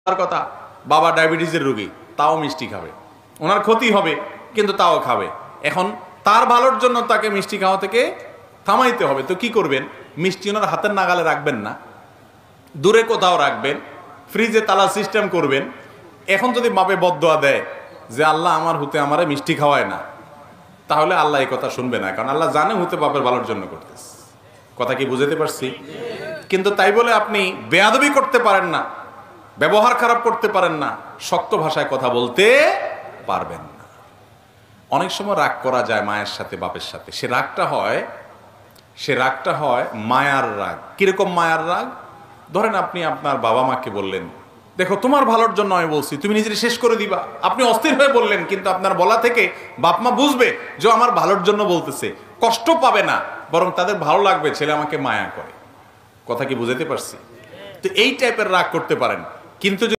তার কথা বাবা ডায়াবেটিসের রোগী, তাও মিষ্টি খাবে, ওনার ক্ষতি হবে কিন্তু তাও খাবে। এখন তার ভালোর জন্য তাকে মিষ্টি খাওয়া থেকে থামাইতে হবে, তো কি করবেন? মিষ্টি ওনার হাতের নাগালে রাখবেন না, দূরে কোথাও রাখবেন, ফ্রিজে তালা সিস্টেম করবেন। এখন যদি বাপে বদদোয়া দেয় যে আল্লাহ আমার হুতে আমারে মিষ্টি খাওয়ায় না, তাহলে আল্লাহ এই কথা শুনবে না, কারণ আল্লাহ জানে হুতে বাপের ভালোর জন্য করতেছে। কথা কি বুঝাতে পারছি? কিন্তু তাই বলে আপনি বেয়াদবি করতে পারেন না, ব্যবহার খারাপ করতে পারেন না, শক্ত ভাষায় কথা বলতে পারবেন না। অনেক সময় রাগ করা যায় মায়ের সাথে, বাপের সাথে। সে রাগটা হয় মায়ার রাগ। কিরকম মায়ার রাগ? ধরেন আপনি আপনার বাবা মাকে বললেন, দেখো তোমার ভালোর জন্য আমি বলছি, তুমি নিজের শেষ করে দিবা। আপনি অস্থির হয়ে বললেন, কিন্তু আপনার বলা থেকে বাপ মা বুঝবে যে আমার ভালোর জন্য বলতেছে, কষ্ট পাবে না, বরং তাদের ভালো লাগবে ছেলে আমাকে মায়া করে। কথা কি বুঝাতে পারছি? তো এই টাইপের রাগ করতে পারেন, কিন্তু